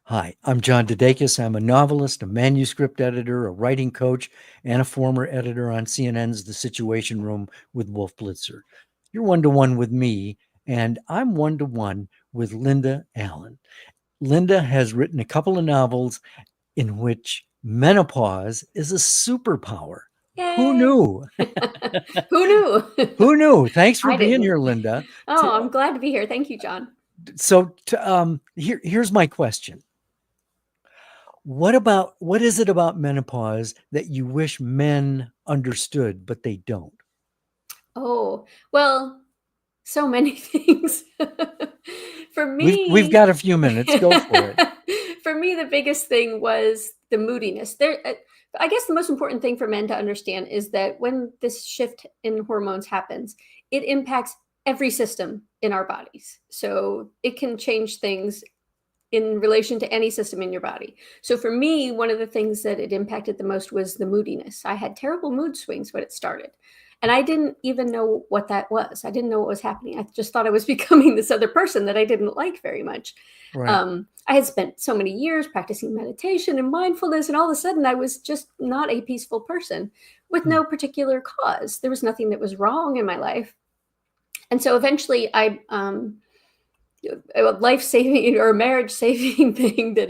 Hi, I'm John DeDakis. I'm a novelist, a manuscript editor, a writing coach, and a former editor on CNN's The Situation Room with Wolf Blitzer. You're one to one with me, and I'm one to one with Lynda Allen. Lynda has written a couple of novels in which menopause is a superpower. Who Yay! knew? Who knew? Who knew? Thanks for I being didn't. here, Lynda. Oh, I'm glad to be here. Thank you, John. Here's my question. What is it about menopause that you wish men understood, but they don't? Oh, well, so many things. For We've me, got a few minutes. Go for it. for me, the biggest thing was the moodiness. I guess the most important thing for men to understand is that when this shift in hormones happens, it impacts every system in our bodies. So it can change things in relation to any system in your body. So for me, one of the things that it impacted the most was the moodiness. I had terrible mood swings when it started. And I didn't even know what that was. I didn't know what was happening. I just thought I was becoming this other person that I didn't like very much. Right. I had spent so many years practicing meditation and mindfulness, and all of a sudden I was just not a peaceful person with no particular cause. There was nothing that was wrong in my life. And so eventually a life-saving or marriage-saving thing that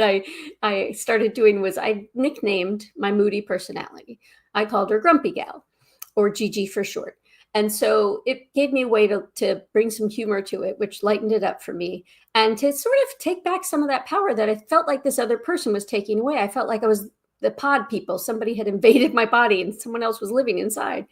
I started doing was I nicknamed my moody personality. I called her Grumpy Gal, or Gigi for short. And so it gave me a way to bring some humor to it, which lightened it up for me, and to sort of take back some of that power that I felt like this other person was taking away. I felt like I was the pod people. Somebody had invaded my body and someone else was living inside.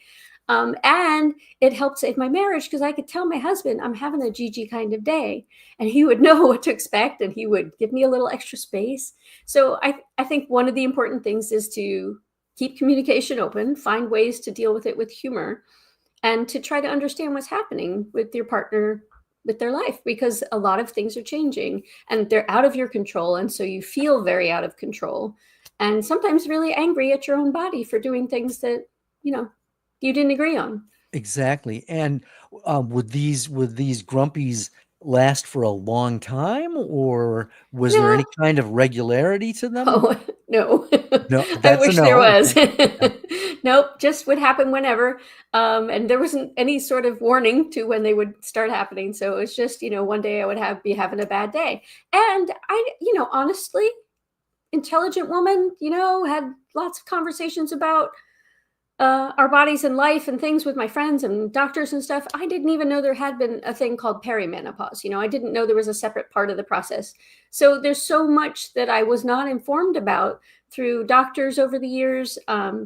And it helped save my marriage because I could tell my husband I'm having a Gigi kind of day, and he would know what to expect, and he would give me a little extra space. So I think one of the important things is to keep communication open, find ways to deal with it with humor, and to try to understand what's happening with your partner with their life, because a lot of things are changing and they're out of your control. And so you feel very out of control and sometimes really angry at your own body for doing things that, you know, you didn't agree on. Exactly. And would these grumpies last for a long time, or was there No. any kind of regularity to them? Oh, no. No, I that's a wish there no. was. Okay. Yeah. Nope, just would happen whenever. And there wasn't any sort of warning to when they would start happening. So it was just, one day I would be having a bad day. And honestly, intelligent woman, had lots of conversations about our bodies and life and things with my friends and doctors and stuff. I didn't even know there had been a thing called perimenopause. I didn't know there was a separate part of the process. So there's so much that I was not informed about through doctors over the years,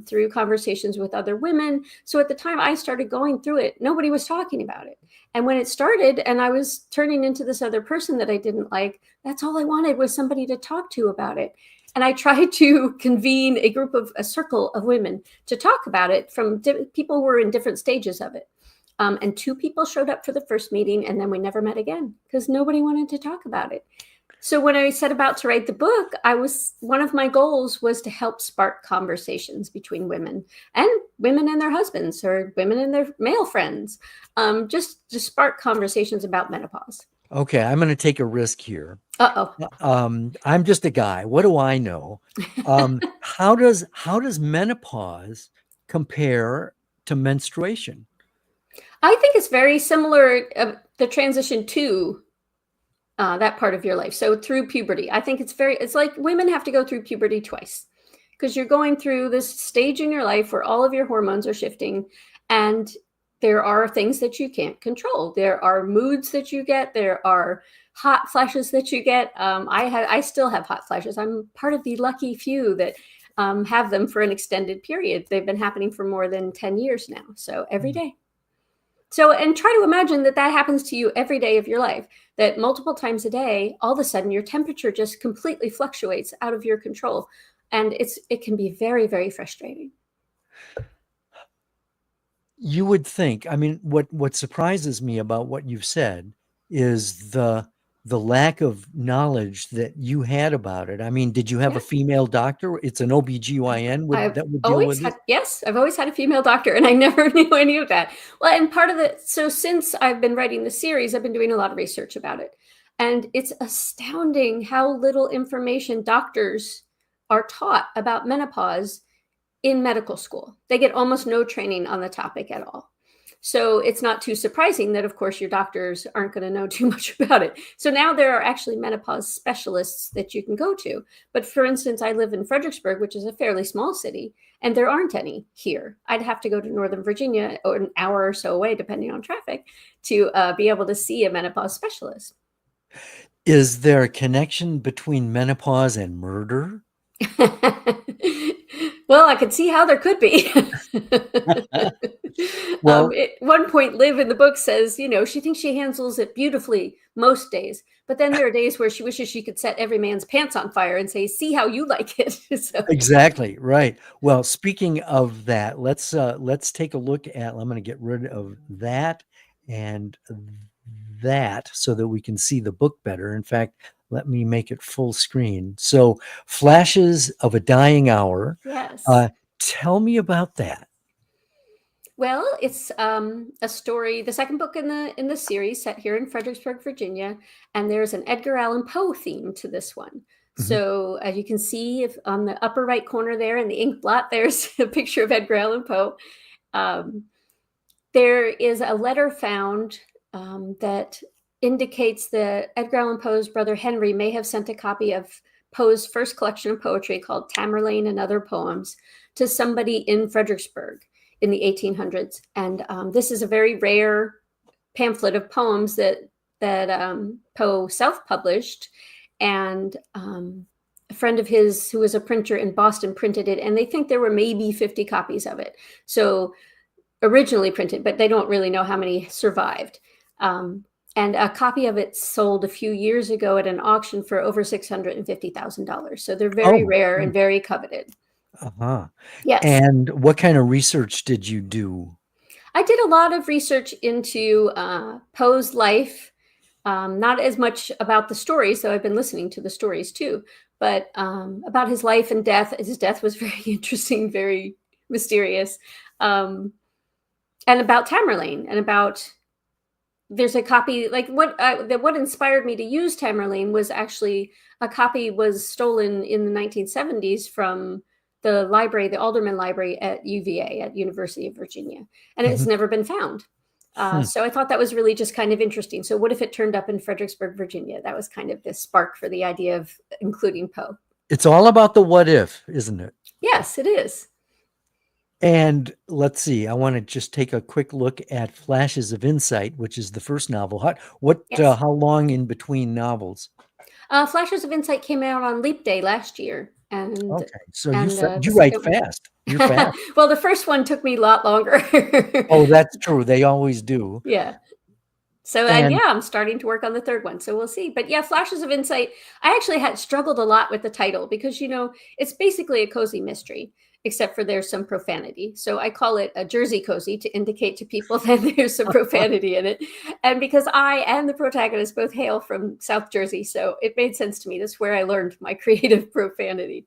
through conversations with other women. So at the time I started going through it, nobody was talking about it. And when it started and I was turning into this other person that I didn't like, that's all I wanted was somebody to talk to about it. And I tried to convene a circle of women to talk about it from people who were in different stages of it. And 2 people showed up for the first meeting, and then we never met again because nobody wanted to talk about it. So when I set about to write the book, one of my goals was to help spark conversations between women and their husbands, or women and their male friends, just to spark conversations about menopause. Okay, I'm going to take a risk here. Uh-oh. I'm just a guy. What do I know? How does menopause compare to menstruation? I think it's very similar, the transition to that part of your life. So through puberty, I think it's like women have to go through puberty twice because you're going through this stage in your life where all of your hormones are shifting, and there are things that you can't control. There are moods that you get. There are hot flashes that you get. I still have hot flashes. I'm part of the lucky few that have them for an extended period. They've been happening for more than 10 years now. So every day. So, and try to imagine that happens to you every day of your life, that multiple times a day, all of a sudden your temperature just completely fluctuates out of your control. And it can be very, very frustrating. You would think, I mean, what surprises me about what you've said is the lack of knowledge that you had about it. I mean, did you have Yeah. a female doctor? It's an OBGYN that would deal with it? I've always had a female doctor, and I never knew any of that. Well, and so since I've been writing the series, I've been doing a lot of research about it. And it's astounding how little information doctors are taught about menopause in medical school. They get almost no training on the topic at all. So it's not too surprising that, of course, your doctors aren't going to know too much about it. So now there are actually menopause specialists that you can go to. But for instance, I live in Fredericksburg, which is a fairly small city, and there aren't any here. I'd have to go to Northern Virginia, or an hour or so away, depending on traffic, to be able to see a menopause specialist. Is there a connection between menopause and murder? Well, I could see how there could be. Well, At one point, Liv in the book says, she thinks she handles it beautifully most days, but then there are days where she wishes she could set every man's pants on fire and say, "See how you like it." So, exactly, right. Well, speaking of that, let's take a look at, I'm going to get rid of that and that so that we can see the book better. In fact, let me make it full screen. So, Flashes of a Dying Hour. yes. Tell me about that. Well, it's a story, the second book in the series, set here in Fredericksburg, Virginia, and there's an Edgar Allan Poe theme to this one. Mhm. So as you can see, if on the upper right corner there in the ink blot, there's a picture of Edgar Allan Poe. There is a letter found that indicates that Edgar Allan Poe's brother Henry may have sent a copy of Poe's first collection of poetry called Tamerlane and Other Poems to somebody in Fredericksburg in the 1800s. And this is a very rare pamphlet of poems that Poe self-published. And a friend of his who was a printer in Boston printed it, and they think there were maybe 50 copies of it. So originally printed, but they don't really know how many survived. And a copy of it sold a few years ago at an auction for over $650,000. So they're very rare and very coveted. Uh-huh. Yes. And what kind of research did you do? I did a lot of research into Poe's life, not as much about the stories, though I've been listening to the stories too, but about his life and death. His death was very interesting, very mysterious. And about Tamerlane, and about, there's a copy, like what inspired me to use Tamerlane was actually a copy was stolen in the 1970s from the library, the Alderman Library at UVA, at University of Virginia, and it's never been found. So I thought that was really just kind of interesting. So what if it turned up in Fredericksburg, Virginia? That was kind of the spark for the idea of including Poe. It's all about the what if, isn't it? Yes, it is. And let's see, I want to just take a quick look at Flashes of Insight, which is the first novel. How long in between novels? Flashes of Insight came out on Leap Day last year. And okay, so and you write fast. You're fast. Well, the first one took me a lot longer. Oh, that's true. They always do. Yeah. So yeah, I'm starting to work on the third one. So we'll see. But yeah, Flashes of Insight, I actually had struggled a lot with the title because, it's basically a cozy mystery, except for there's some profanity. So I call it a Jersey cozy to indicate to people that there's some profanity in it. And because I and the protagonist both hail from South Jersey, so it made sense to me. That's where I learned my creative profanity.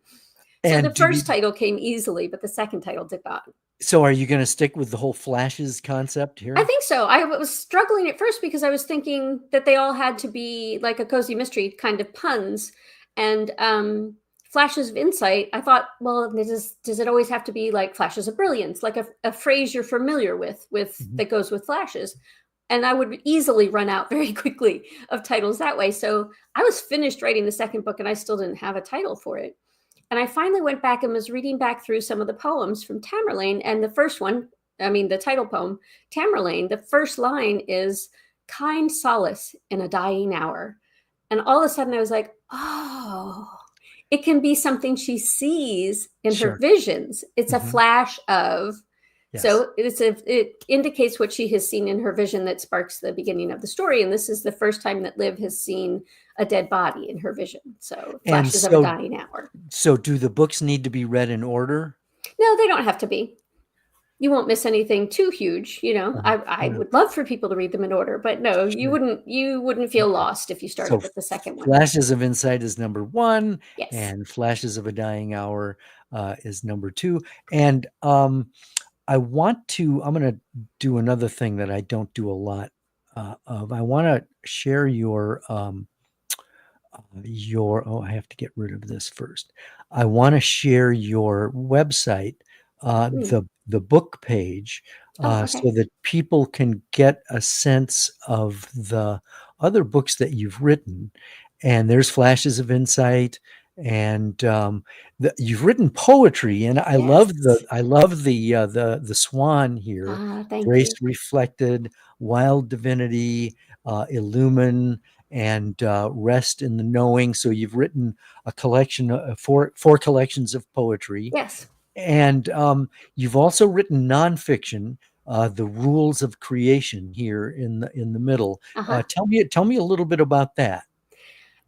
So And the first title came easily, but the second title did not. So are you going to stick with the whole Flashes concept here? I think so. I was struggling at first because I was thinking that they all had to be like a cozy mystery kind of puns. And Flashes of Insight, I thought, well, does it always have to be like flashes of brilliance, like a phrase you're familiar with that goes with flashes? And I would easily run out very quickly of titles that way. So I was finished writing the second book and I still didn't have a title for it. And I finally went back and was reading back through some of the poems from Tamerlane. And the first one, the title poem, Tamerlane, the first line is kind solace in a dying hour. And all of a sudden I was like, oh, it can be something she sees in her visions. It's a flash of, so it indicates what she has seen in her vision that sparks the beginning of the story. And this is the first time that Liv has seen a dead body in her vision. So flashes of a dying hour. So do the books need to be read in order? No, they don't have to be. You won't miss anything too huge. I would love for people to read them in order, but no, you wouldn't feel lost if you started with the second one. Flashes of Insight is number 1, yes. And Flashes of a Dying Hour is number 2. And I'm going to do another thing that I don't do a lot of. I want to share your I have to get rid of this first. I want to share your website, Hmm. the book page, Oh, okay. so that people can get a sense of the other books that you've written. And there's flashes of insight, and you've written poetry, and Yes. I love the swan here. Ah, thank Grace you. reflected, wild divinity, illumine, and rest in the knowing. So you've written a collection of four collections of poetry, Yes. and you've also written nonfiction, the rules of creation here in the middle. Uh-huh. Tell me a little bit about that.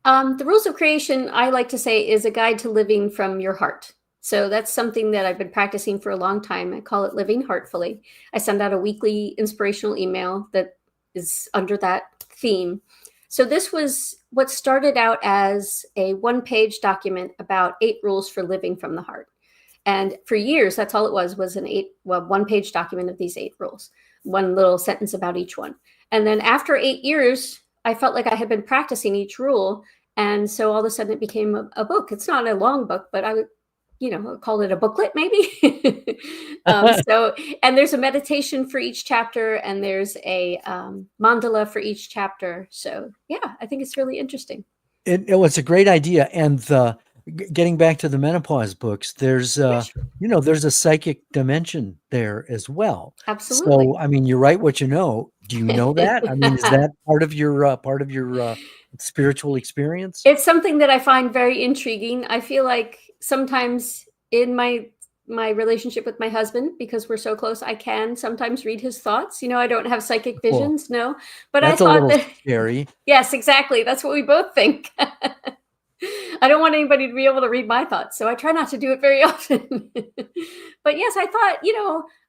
The rules of creation, I like to say, is a guide to living from your heart. So that's something that I've been practicing for a long time. I call it living heartfully. I send out a weekly inspirational email that is under that theme. So this was what started out as a one-page document about 8 rules for living from the heart. And for years, that's all it was an one-page document of these 8 rules, one little sentence about each one. And then after 8 years, I felt like I had been practicing each rule. And so all of a sudden it became a book. It's not a long book, but I would, call it a booklet maybe. So, and there's a meditation for each chapter, and there's a mandala for each chapter. So yeah, I think it's really interesting. It was a great idea. And getting back to the menopause books, Yeah, sure. there's a psychic dimension there as well. Absolutely. So, I mean, you write what you know. Do you know that? I mean, is that part of your spiritual experience? It's something that I find very intriguing. I feel like sometimes in my relationship with my husband, because we're so close, I can sometimes read his thoughts. I don't have psychic Well, visions, no, but I that's a thought little that scary. yes, exactly. That's what we both think. I don't want anybody to be able to read my thoughts, so I try not to do it very often. But yes, I thought,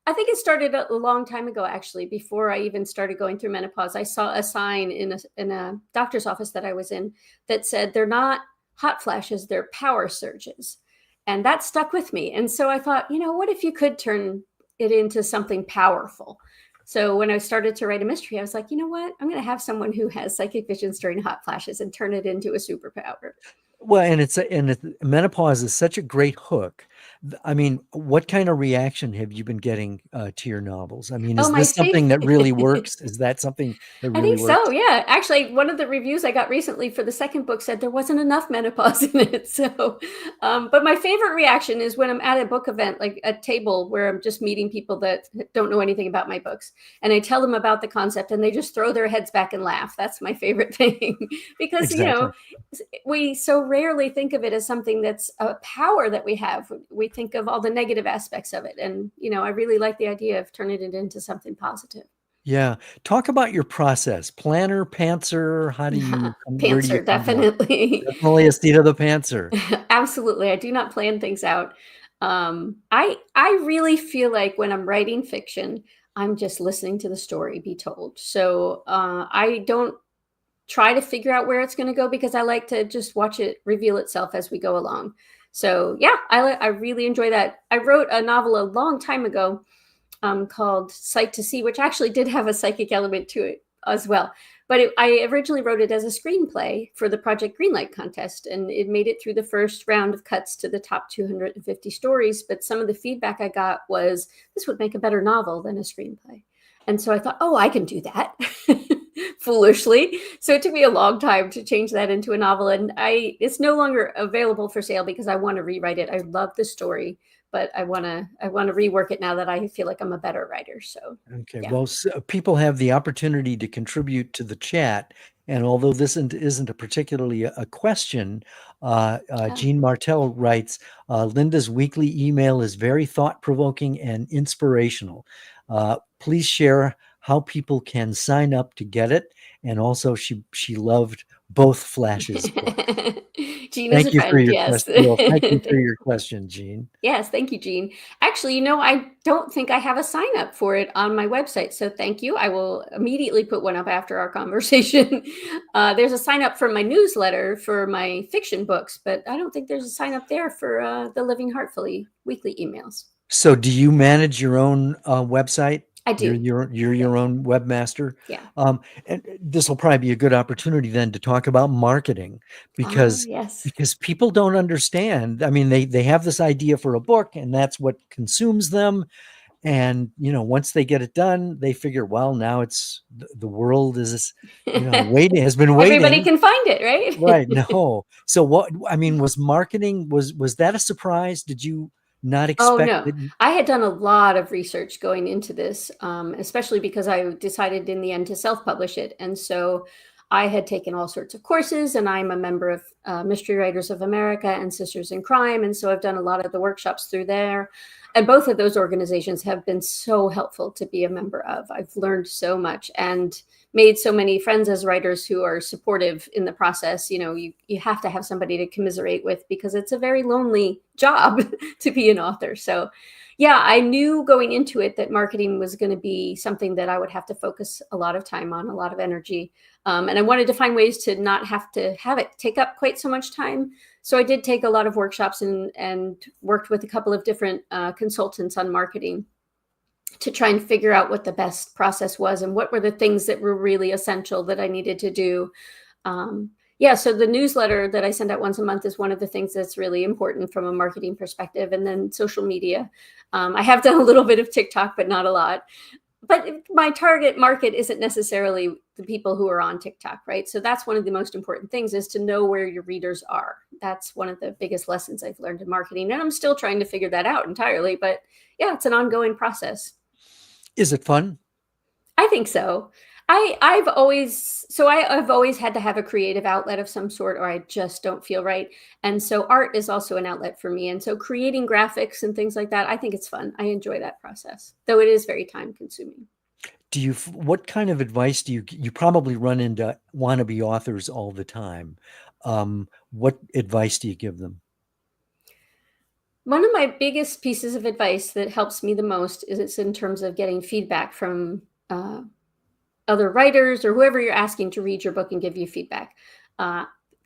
I think it started a long time ago, actually, before I even started going through menopause. I saw a sign in a doctor's office that I was in that said, they're not hot flashes, they're power surges. And that stuck with me. And so I thought, what if you could turn it into something powerful? So when I started to write a mystery, I was like, you know what? I'm going to have someone who has psychic visions during hot flashes and turn it into a superpower. Well, menopause is such a great hook. I mean, what kind of reaction have you been getting to your novels? I mean, Oh, is my this something that really favorite. works? Is that something that I really think so, works? yeah. Actually, one of the reviews I got recently for the second book said there wasn't enough menopause in it. So, but my favorite reaction is when I'm at a book event, like a table where I'm just meeting people that don't know anything about my books, and I tell them about the concept, and they just throw their heads back and laugh. That's my favorite thing, because Exactly. we so rarely think of it as something that's a power that we have. We think of all the negative aspects of it, and I really like the idea of turning it into something positive. Yeah. Talk about your process. Planner, pantser, where do you Pantser, come up? definitely. Definitely a seat of the pantser. Absolutely. I do not plan things out. I really feel like when I'm writing fiction, I'm just listening to the story be told. So I don't try to figure out where it's going to go, because I like to just watch it reveal itself as we go along. So yeah, I really enjoy that. I wrote a novel a long time ago called Sight to See, which actually did have a psychic element to it as well. But I originally wrote it as a screenplay for the Project Greenlight contest, and it made it through the first round of cuts to the top 250 stories. But some of the feedback I got was this would make a better novel than a screenplay. And so I thought, oh, I can do that. Foolishly. So it took me a long time to change that into a novel, and it's no longer available for sale because I want to rewrite it. I love the story, but I want to rework it now that I feel like I'm a better writer. So Okay. yeah. Well, people have the opportunity to contribute to the chat. And although this isn't a particularly a question, Oh. Jean Martel writes, Linda's weekly email is very thought-provoking and inspirational. Please share how people can sign up to get it. And also, she loved both Flash's books. Jean is a Thank you for friend, your yes. question. Well, thank you for your question, Jean. Yes, thank you, Jean. Actually, I don't think I have a sign up for it on my website. So thank you. I will immediately put one up after our conversation. There's a sign up for my newsletter for my fiction books, but I don't think there's a sign up there for the Living Heartfully weekly emails. So, do you manage your own website? I You're do. Yeah. your own webmaster. Yeah. And this will probably be a good opportunity then to talk about marketing, Ah, because yes. people don't understand. I mean, they have this idea for a book, and that's what consumes them. And once they get it done, they figure, well, now it's the world is waiting, has been Everybody waiting. can find it, right? Right. No. So what, I mean, was marketing, was that a surprise? Did you not Oh, expect no. that? I had done a lot of research going into this, especially because I decided in the end to self-publish it. And so I had taken all sorts of courses, and I'm a member of Mystery Writers of America and Sisters in Crime. And so I've done a lot of the workshops through there. And both of those organizations have been so helpful to be a member of. I've learned so much and made so many friends as writers who are supportive in the process. You have to have somebody to commiserate with, because it's a very lonely job to be an author. So yeah, I knew going into it that marketing was going to be something that I would have to focus a lot of time on, a lot of energy. And I wanted to find ways to not have it take up quite so much time. So I did take a lot of workshops and worked with a couple of different consultants on marketing to try and figure out what the best process was and what were the things that were really essential that I needed to do. Yeah, so the newsletter that I send out once a month is one of the things that's really important from a marketing perspective. And then social media. I have done a little bit of TikTok, but not a lot. But my target market isn't necessarily the people who are on TikTok, right? So that's one of the most important things, is to know where your readers are. That's one of the biggest lessons I've learned in marketing. And I'm still trying to figure that out entirely. But yeah, it's an ongoing process. Is it fun? I think so. I've always had to have a creative outlet of some sort, or I just don't feel right. And so art is also an outlet for me. And so creating graphics and things like that, I think it's fun. I enjoy that process, though it is very time consuming. What kind of advice do you probably run into wannabe authors all the time? What advice do you give them? One of my biggest pieces of advice that helps me the most is it's in terms of getting feedback from other writers or whoever you're asking to read your book and give you feedback.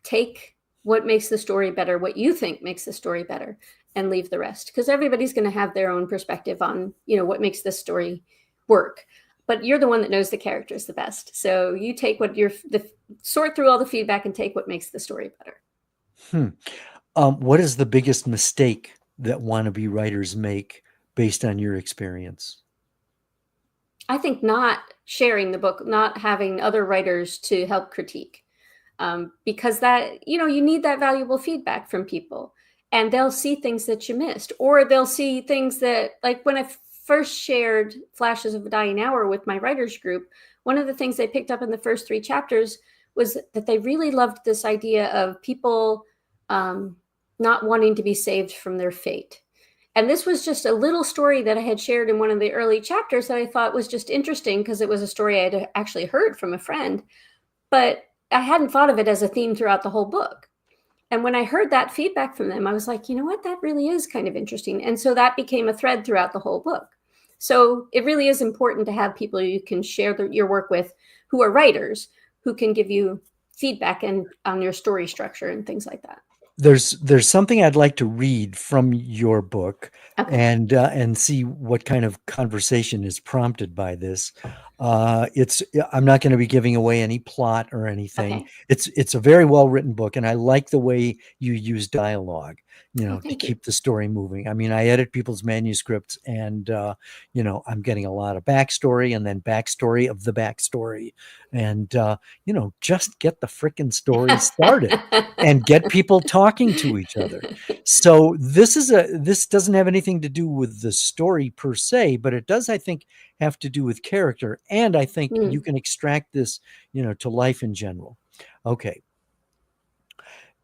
Take what makes the story better, what you think makes the story better, and leave the rest, because everybody's going to have their own perspective on what makes this story work. But you're the one that knows the characters the best, so you take sort through all the feedback and take what makes the story better. What is the biggest mistake that wannabe writers make based on your experience? I think not sharing the book, not having other writers to help critique, because that you need that valuable feedback from people, and they'll see things that you missed, or they'll see things that, like when I first shared Flashes of a Dying Hour with my writers group, one of the things they picked up in the first 3 chapters was that they really loved this idea of people not wanting to be saved from their fate. And this was just a little story that I had shared in one of the early chapters that I thought was just interesting, because it was a story I had actually heard from a friend, but I hadn't thought of it as a theme throughout the whole book. And when I heard that feedback from them, I was like, you know what, that really is kind of interesting. And so that became a thread throughout the whole book. So it really is important to have people you can share your work with who are writers, who can give you feedback and on your story structure and things like that. There's something I'd like to read from your book, Okay. and see what kind of conversation is prompted by this. It's I'm not going to be giving away any plot or anything. Okay. It's a very well written book, and I like the way you use dialogue, Oh, to thank you. keep the story moving. I mean, I edit people's manuscripts, and I'm getting a lot of backstory, and then backstory of the backstory, and just get the frickin' story started and get people talking to each other. So this doesn't have anything to do with the story per se, but it does, I think, have to do with character. And I think you Mm. can extract this, to life in general. Okay.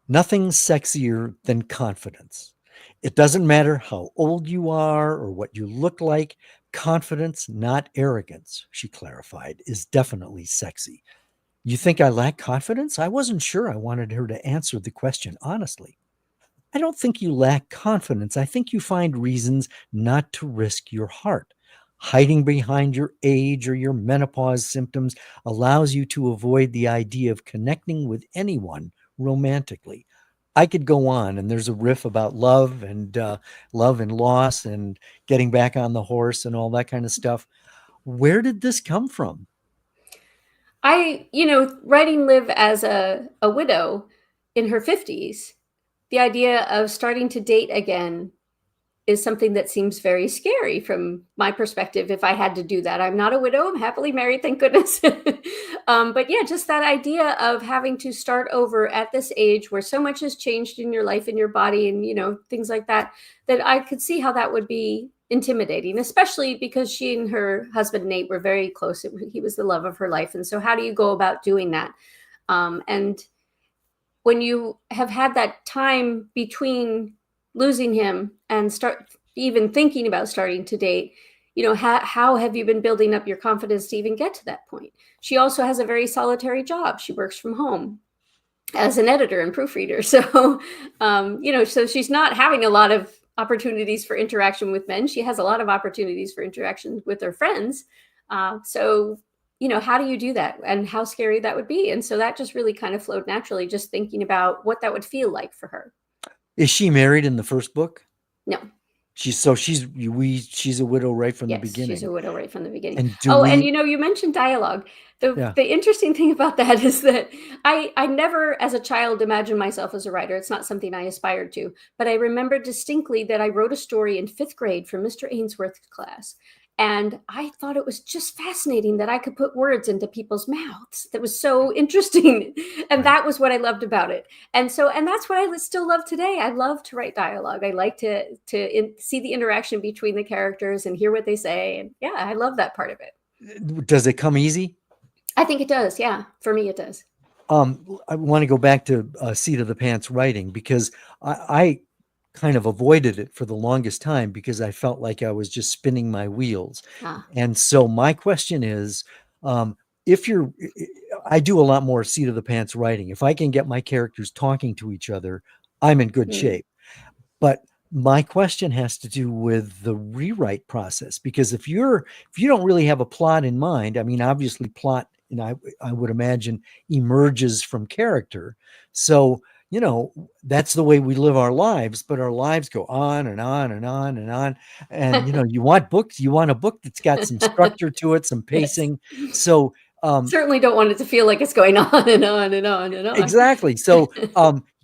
Nothing sexier than confidence. It doesn't matter how old you are or what you look like. Confidence, not arrogance, she clarified, is definitely sexy. You think I lack confidence? I wasn't sure I wanted her to answer the question honestly. I don't think you lack confidence. I think you find reasons not to risk your heart. Hiding behind your age or your menopause symptoms allows you to avoid the idea of connecting with anyone romantically. I could go on, and there's a riff about love and loss and getting back on the horse and all that kind of stuff. Where did this come from? Writing Liv as a widow in her 50s, the idea of starting to date again is something that seems very scary from my perspective. If I had to do that, I'm not a widow, I'm happily married, thank goodness. But yeah, just that idea of having to start over at this age where so much has changed in your life and your body and things like that, that I could see how that would be intimidating, especially because she and her husband Nate were very close. He was the love of her life. And so how do you go about doing that? And when you have had that time between losing him and start even thinking about starting to date, how have you been building up your confidence to even get to that point? She also has a very solitary job. She works from home as an editor and proofreader. So, so she's not having a lot of opportunities for interaction with men. She has a lot of opportunities for interaction with her friends. So, how do you do that and how scary that would be? And so that just really kind of flowed naturally, just thinking about what that would feel like for her. Is she married in the first book? No. She's a widow right from the beginning. She's a widow right from the beginning. And and you mentioned dialogue. The interesting thing about that is that I never, as a child, imagined myself as a writer. It's not something I aspired to. But I remember distinctly that I wrote a story in 5th grade for Mr. Ainsworth's class. And I thought it was just fascinating that I could put words into people's mouths. That was so interesting. And that was what I loved about it. And that's what I still love today. I love to write dialogue. I like to see the interaction between the characters and hear what they say. And yeah, I love that part of it. Does it come easy? I think it does. Yeah. For me, it does. I want to go back to seat of the pants writing, because I kind of avoided it for the longest time because I felt like I was just spinning my wheels. And so my question is, I do a lot more seat of the pants writing. If I can get my characters talking to each other, I'm in good shape. But my question has to do with the rewrite process, because if you don't really have a plot in mind, I mean, obviously plot, and I would imagine, emerges from character. So that's the way we live our lives, but our lives go on and on and on and on. And, you want a book that's got some structure to it, some pacing. Yes. So, certainly don't want it to feel like it's going on and on and on and on. Exactly. So,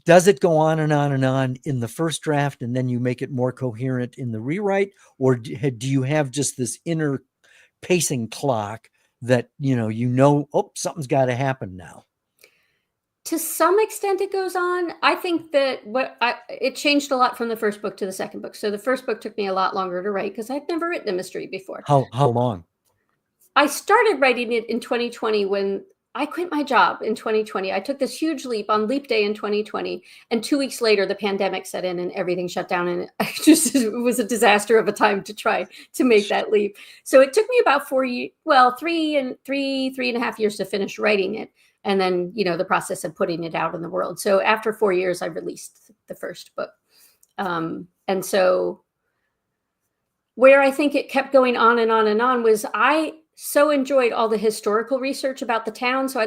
does it go on and on and on in the first draft, and then you make it more coherent in the rewrite? Or do you have just this inner pacing clock that, something's got to happen now? To some extent it goes on. I think that it changed a lot from the first book to the second book. So the first book took me a lot longer to write because I'd never written a mystery before. How long? I started writing it in 2020 when I quit my job in 2020. I took this huge leap on leap day in 2020. And 2 weeks later, the pandemic set in and everything shut down. And it was a disaster of a time to try to make that leap. So it took me about 3.5 years to finish writing it. And then, the process of putting it out in the world. So after 4 years, I released the first book. And so where I think it kept going on and on and on was I so enjoyed all the historical research about the town. So I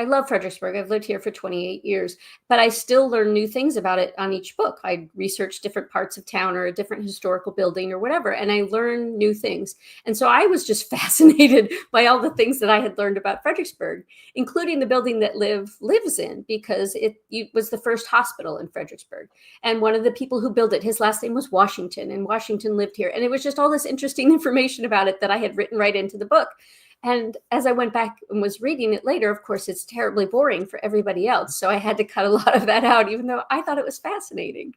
love Fredericksburg. I've lived here for 28 years, but I still learn new things about it on each book. I research different parts of town or a different historical building or whatever, and I learn new things. And so I was just fascinated by all the things that I had learned about Fredericksburg, including the building that Liv lives in, because it was the first hospital in Fredericksburg. And one of the people who built it, his last name was Washington, and Washington lived here. And it was just all this interesting information about it that I had written right into the book. And as I went back and was reading it later, of course, it's terribly boring for everybody else. So I had to cut a lot of that out, even though I thought it was fascinating.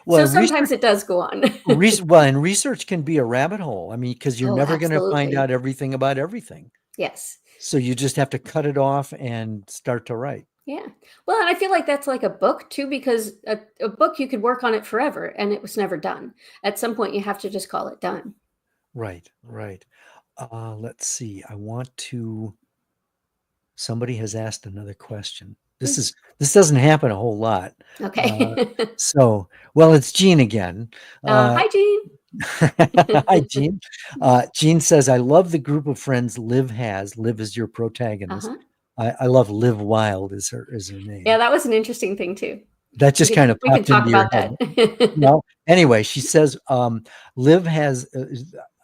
Well, so sometimes it does go on. And research can be a rabbit hole. I mean, because you're never going to find out everything about everything. Yes. So you just have to cut it off and start to write. Yeah. Well, and I feel like that's like a book too, because a book, you could work on it forever and it was never done. At some point, you have to just call it done. Right. Let's see. Somebody has asked another question. This doesn't happen a whole lot. Okay. It's Jean again. Hi, Jean. Hi, Jean. Jean says, I love the group of friends Liv has. Liv is your protagonist. I love Liv Wild is her name. Yeah, that was an interesting thing too. That just kind of popped into your head. Anyway, she says, Liv has,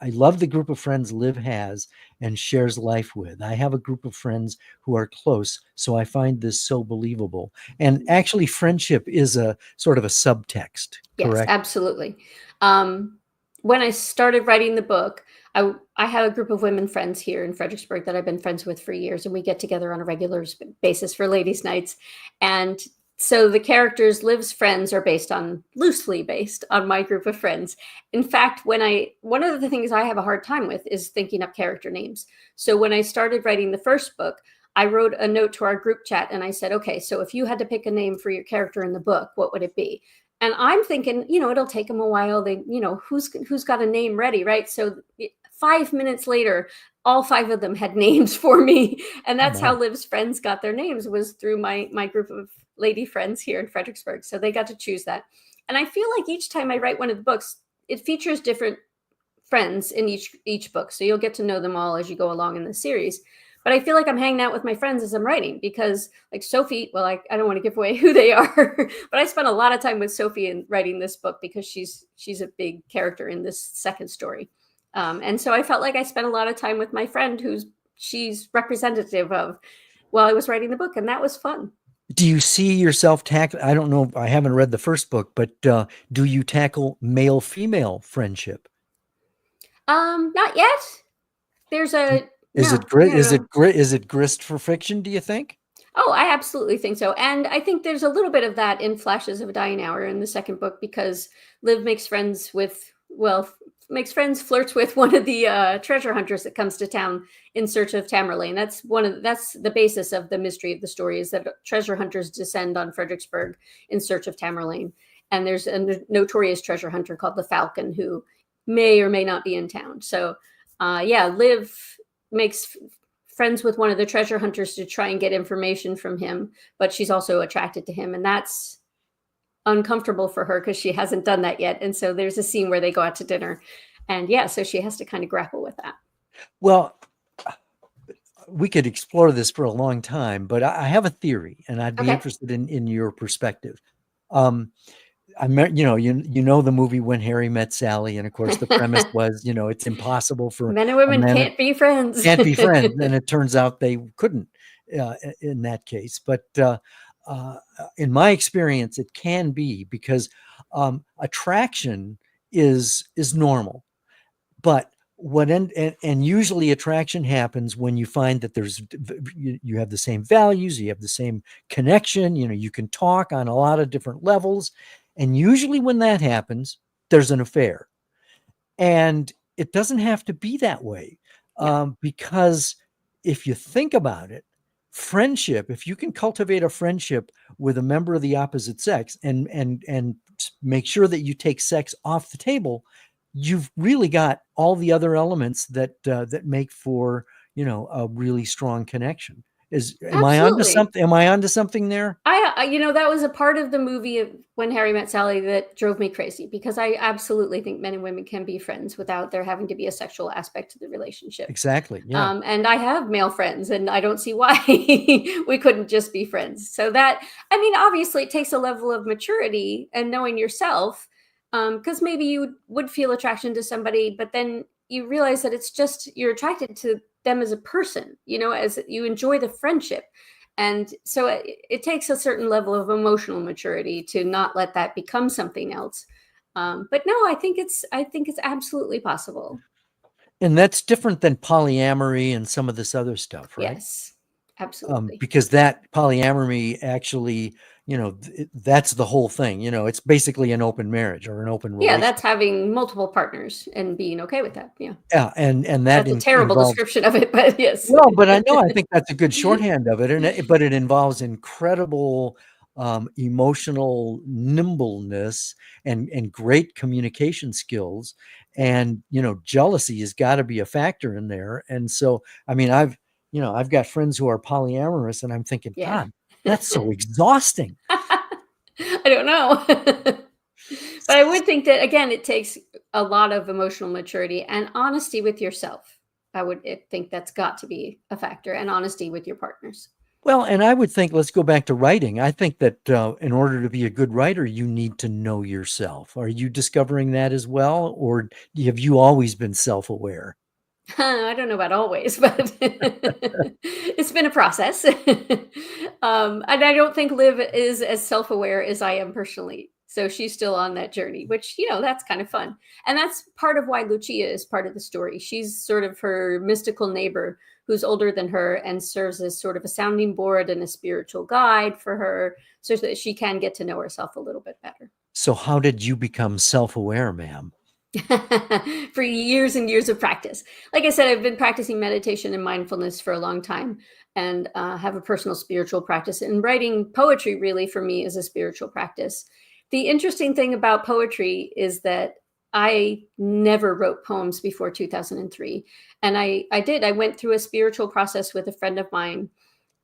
I love the group of friends Liv has and shares life with. I have a group of friends who are close, so I find this so believable. And actually, friendship is a sort of a subtext, Yes, correct? absolutely. Um, when I started writing the book, I have a group of women friends here in Fredericksburg that I've been friends with for years, and we get together on a regular basis for ladies' nights. And so the characters, Liv's friends, are loosely based on my group of friends. In fact, one of the things I have a hard time with is thinking up character names. So when I started writing the first book, I wrote a note to our group chat and I said, okay, so if you had to pick a name for your character in the book, what would it be? And I'm thinking, it'll take them a while. Who's got a name ready, right? So 5 minutes later, all five of them had names for me, and Oh that's how my. Liv's friends got their names, was through my group of lady friends here in Fredericksburg. So they got to choose that. And I feel like each time I write one of the books, it features different friends in each book, so you'll get to know them all as you go along in the series. But I feel like I'm hanging out with my friends as I'm writing, because like Sophie, well, I don't want to give away who they are, but I spent a lot of time with Sophie in writing this book because she's a big character in this second story. And so I felt like I spent a lot of time with my friend she's representative of while I was writing the book, and that was fun. Do you see yourself tackle? I don't know. I haven't read the first book, but do you tackle male female friendship? Not yet. There's a Is no, it grit? no, Is no. it grit? Is it grist for fiction? Do you think? Oh, I absolutely think so. And I think there's a little bit of that in Flashes of a Dying Hour in the second book, because Liv makes friends, flirts with one of the treasure hunters that comes to town in search of Tamerlane. That's the basis of the mystery of the story, is that treasure hunters descend on Fredericksburg in search of Tamerlane. And there's a notorious treasure hunter called the Falcon who may or may not be in town. So, yeah, Liv makes friends with one of the treasure hunters to try and get information from him, but she's also attracted to him, and that's uncomfortable for her because she hasn't done that yet. And so there's a scene where they go out to dinner, and yeah, so she has to kind of grapple with that. Well, we could explore this for a long time, but I have a theory, and I'd be Okay. interested in your perspective. Um, you know the movie When Harry Met Sally, and of course the premise was, it's impossible for Men and a women man can't be friends. can't be friends, and it turns out they couldn't in that case. But uh, in my experience, it can be because attraction is normal, but and usually attraction happens when you find that you have the same values, you have the same connection, you can talk on a lot of different levels, and usually when that happens, there's an affair. And it doesn't have to be that way, Yeah, because if you think about it, friendship, if you can cultivate a friendship with a member of the opposite sex and make sure that you take sex off the table, you've really got all the other elements that make for a really strong connection. Am I onto absolutely. something? Am I onto something there? That was a part of the movie of When Harry Met Sally that drove me crazy, because I absolutely think men and women can be friends without there having to be a sexual aspect to the relationship. Exactly. Yeah. And I have male friends, and I don't see why we couldn't just be friends. So obviously, it takes a level of maturity and knowing yourself, because maybe you would feel attraction to somebody, but then you realize that it's just you're attracted to them as a person, as you enjoy the friendship. And so it takes a certain level of emotional maturity to not let that become something else. But no, I think it's absolutely possible. And that's different than polyamory and some of this other stuff, right? Yes, absolutely. Because that polyamory actually, that's the whole thing. It's basically an open marriage or an open Yeah, that's relationship. having multiple partners and being okay with that. Yeah. Yeah, and that That's a terrible involves, description of it, but yes. well, but I know, I think that's a good shorthand of it, but it involves incredible emotional nimbleness and great communication skills, and jealousy has got to be a factor in there. And so, I mean, I've got friends who are polyamorous, and I'm thinking, Yeah. God, that's so exhausting. I don't know. But I would think that, again, it takes a lot of emotional maturity and honesty with yourself. I think that's got to be a factor, and honesty with your partners. Well, and I would think, let's go back to writing. I think that in order to be a good writer, you need to know yourself. Are you discovering that as well? Or have you always been self-aware? I don't know about always, but it's been a process. And I don't think Liv is as self-aware as I am personally. So she's still on that journey, which, that's kind of fun. And that's part of why Lucia is part of the story. She's sort of her mystical neighbor who's older than her and serves as sort of a sounding board and a spiritual guide for her so that she can get to know herself a little bit better. So how did you become self-aware, ma'am? For years and years of practice. Like I said, I've been practicing meditation and mindfulness for a long time and have a personal spiritual practice. And writing poetry really for me is a spiritual practice. The interesting thing about poetry is that I never wrote poems before 2003. And I did. I went through a spiritual process with a friend of mine,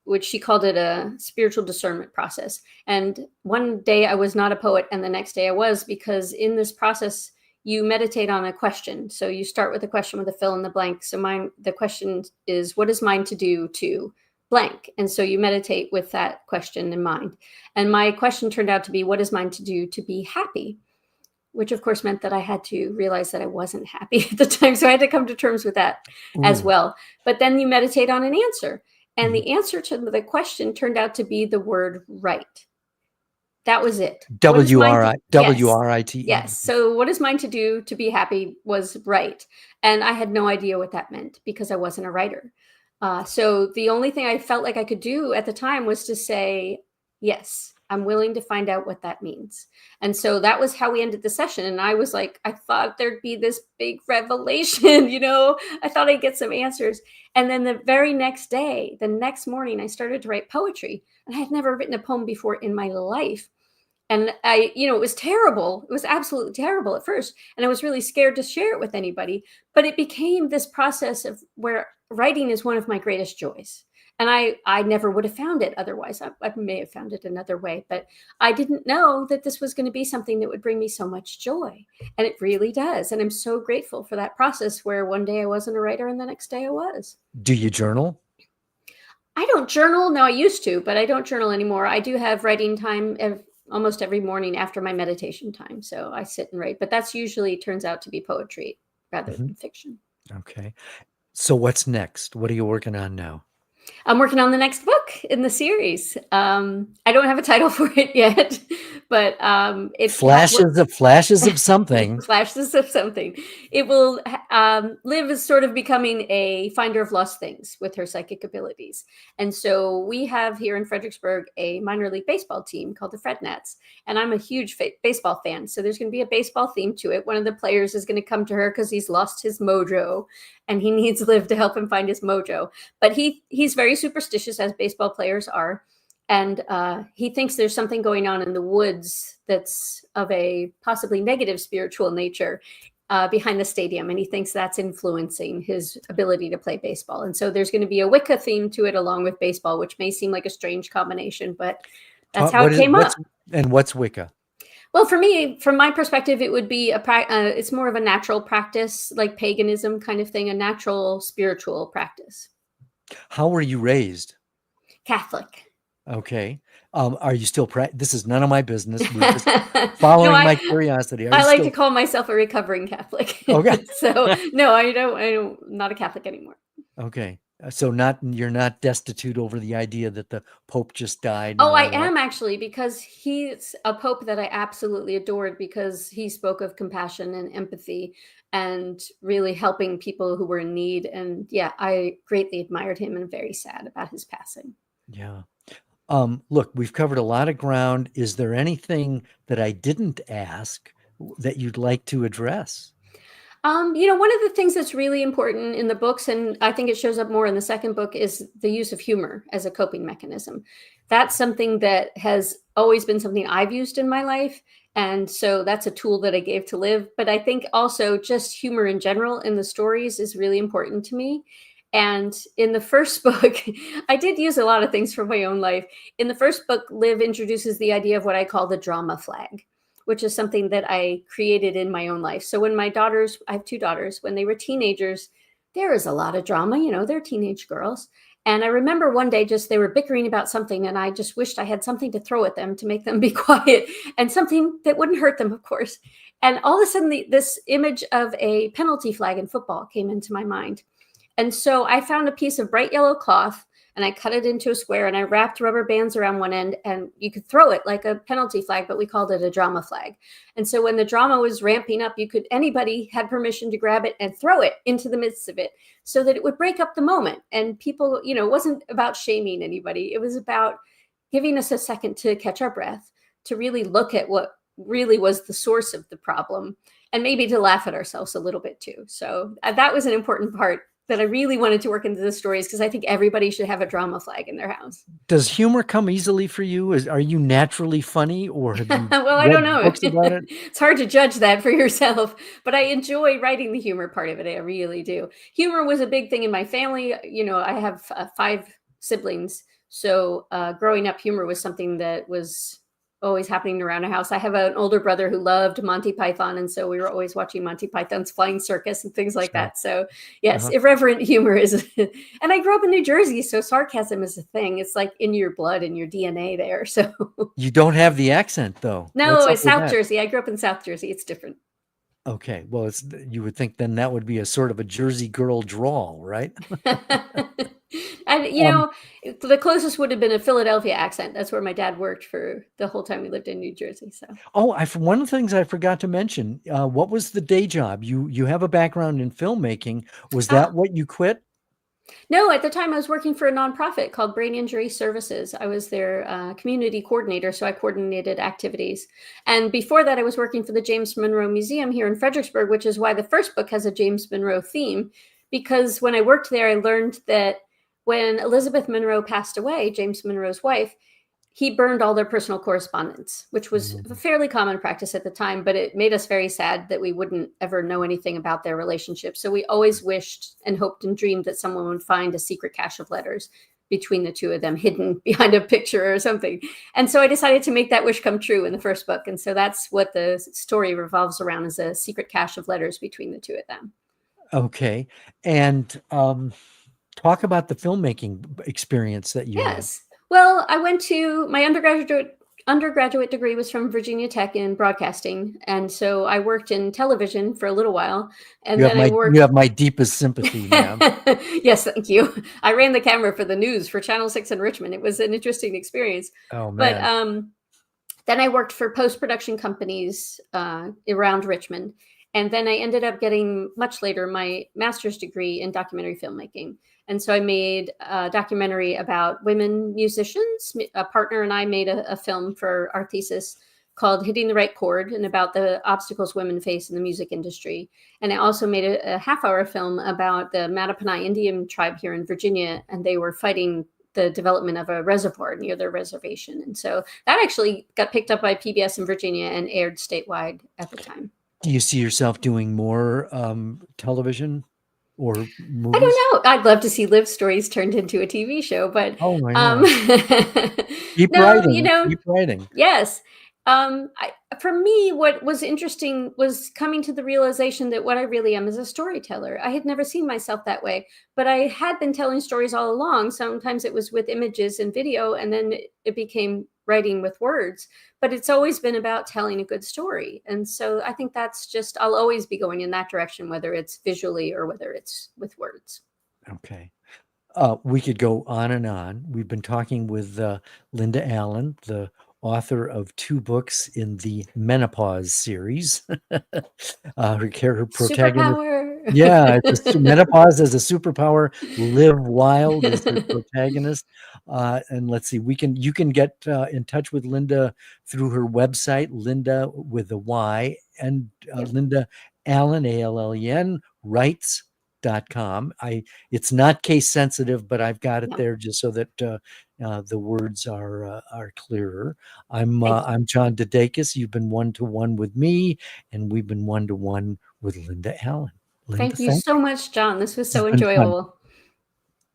which she called it a spiritual discernment process. And one day I was not a poet, and the next day I was, because in this process, you meditate on a question. So you start with a question with a fill in the blank. So the question is, what is mine to do to blank? And so you meditate with that question in mind. And my question turned out to be, what is mine to do to be happy? Which of course meant that I had to realize that I wasn't happy at the time. So I had to come to terms with that as Ooh. well. But then you meditate on an answer. And Mhm. the answer to the question turned out to be the word right. That was it. What is mine to, W-R-I yes. W-R-I-T-E. Yes. So what is mine to do to be happy was right. And I had no idea what that meant because I wasn't a writer. So the only thing I felt like I could do at the time was to say, yes, I'm willing to find out what that means. And so that was how we ended the session. And I was like, I thought there'd be this big revelation, I thought I'd get some answers. And then the very next day, the next morning, I started to write poetry. And I had never written a poem before in my life. And it was terrible. It was absolutely terrible at first. And I was really scared to share it with anybody. But it became this process of where writing is one of my greatest joys. And I never would have found it otherwise. I may have found it another way, but I didn't know that this was going to be something that would bring me so much joy. And it really does. And I'm so grateful for that process where one day I wasn't a writer and the next day I was. Do you journal? I don't journal. No, I used to, but I don't journal anymore. I do have writing time almost every morning after my meditation time. So I sit and write, but that's usually turns out to be poetry rather Mhm. than fiction. Okay. So what's next? What are you working on now? I'm working on the next book in the series. I don't have a title for it yet, but Flashes of something. flashes of something. It will Liv is sort of becoming a finder of lost things with her psychic abilities. And so we have here in Fredericksburg a minor league baseball team called the Frednats. And I'm a huge baseball fan. So there's going to be a baseball theme to it. One of the players is going to come to her because he's lost his mojo and he needs Liv to help him find his mojo. But he's very superstitious, as baseball players are. And he thinks there's something going on in the woods that's of a possibly negative spiritual nature behind the stadium. And he thinks that's influencing his ability to play baseball. And so there's going to be a Wicca theme to it along with baseball, which may seem like a strange combination, but that's how it came up. What's Wicca? Well, for me, from my perspective, it would be it's more of a natural practice, like paganism kind of thing, a natural spiritual practice. How were you raised? Catholic. Okay. Are you still this is none of my business. We're just following No, my curiosity. I like to call myself a recovering Catholic. Okay. So no, I don't, not a Catholic anymore. Okay. So you're not destitute over the idea that the Pope just died. Oh, I am actually, because he's a Pope that I absolutely adored because he spoke of compassion and empathy and really helping people who were in need. And yeah, I greatly admired him and very sad about his passing. Yeah. Look, we've covered a lot of ground. Is there anything that I didn't ask that you'd like to address? One of the things that's really important in the books, and I think it shows up more in the second book, is the use of humor as a coping mechanism. That's something that has always been something I've used in my life. And so that's a tool that I gave to Liv. But I think also just humor in general in the stories is really important to me. And in the first book, I did use a lot of things from my own life. In the first book, Liv introduces the idea of what I call the drama flag, which is something that I created in my own life. So when I have 2 daughters, when they were teenagers, there is a lot of drama, they're teenage girls. And I remember one day they were bickering about something, and I just wished I had something to throw at them to make them be quiet, and something that wouldn't hurt them, of course. And all of a sudden, this image of a penalty flag in football came into my mind. And so I found a piece of bright yellow cloth, and I cut it into a square, and I wrapped rubber bands around one end, and you could throw it like a penalty flag, but we called it a drama flag. And so when the drama was ramping up, anybody had permission to grab it and throw it into the midst of it so that it would break up the moment. And people, it wasn't about shaming anybody. It was about giving us a second to catch our breath, to really look at what really was the source of the problem, and maybe to laugh at ourselves a little bit too. So that was an important part that I really wanted to work into the stories, because I think everybody should have a drama flag in their house. Does humor come easily for you? Are you naturally funny, or have you well, I read don't know. books about it? It's hard to judge that for yourself, but I enjoy writing the humor part of it. I really do. Humor was a big thing in my family. I have 5 siblings. So growing up, humor was something that was always happening around a house. I have an older brother who loved Monty Python, and so we were always watching Monty Python's Flying Circus and things like that. So yes, irreverent humor is, and I grew up in New Jersey, so sarcasm is a thing. It's like in your blood and your DNA there. So you don't have the accent though. No, it's South Jersey. I grew up in South Jersey. It's different. Okay, well, you would think then that would be a sort of a Jersey girl drawl, right? And the closest would have been a Philadelphia accent. That's where my dad worked for the whole time we lived in New Jersey. So one of the things I forgot to mention, what was the day job? You have a background in filmmaking. Was that what you quit? No, at the time I was working for a nonprofit called Brain Injury Services. I was their community coordinator, so I coordinated activities. And before that, I was working for the James Monroe Museum here in Fredericksburg, which is why the first book has a James Monroe theme. Because when I worked there, I learned that when Elizabeth Monroe passed away, James Monroe's wife, he burned all their personal correspondence, which was a fairly common practice at the time, but it made us very sad that we wouldn't ever know anything about their relationship. So we always wished and hoped and dreamed that someone would find a secret cache of letters between the two of them, hidden behind a picture or something. And so I decided to make that wish come true in the first book. And so that's what the story revolves around, is a secret cache of letters between the two of them. Okay. And talk about the filmmaking experience that you had. Well, I went to my undergraduate degree was from Virginia Tech in broadcasting. And so I worked in television for a little while. And you have my deepest sympathy, ma'am. Yes, thank you. I ran the camera for the news for Channel 6 in Richmond. It was an interesting experience. Oh, man. But then I worked for post-production companies around Richmond. And then I ended up getting, much later, my master's degree in documentary filmmaking. And so I made a documentary about women musicians. A partner and I made a film for our thesis called Hitting the Right Chord, and about the obstacles women face in the music industry. And I also made a half-hour film about the Mattaponi Indian tribe here in Virginia, and they were fighting the development of a reservoir near their reservation. And so that actually got picked up by PBS in Virginia and aired statewide at the time. Do you see yourself doing more television or movies? I don't know. I'd love to see Liv stories turned into a TV show, but keep writing. Keep writing. Yes. For me, what was interesting was coming to the realization that what I really am is a storyteller. I had never seen myself that way, but I had been telling stories all along. Sometimes it was with images and video, and then it became writing with words. But it's always been about telling a good story. And so I think that's just, I'll always be going in that direction, whether it's visually or whether it's with words. Okay. We could go on and on. We've been talking with Lynda Allen, the author of 2 books in the Menopause series. Her protagonist. Superpower. Yeah, it's Menopause as a superpower. Live Wild is the protagonist. And let's see, you can get in touch with Lynda through her website, Lynda with a Y, and Lynda Allen, ALLEN, writes.com. It's not case sensitive, but I've got it there just so that the words are clearer. I'm John DeDakis. You've been one-to-one with me, and we've been one-to-one with Lynda Allen. Lynda, thank you so much, John. This was so enjoyable.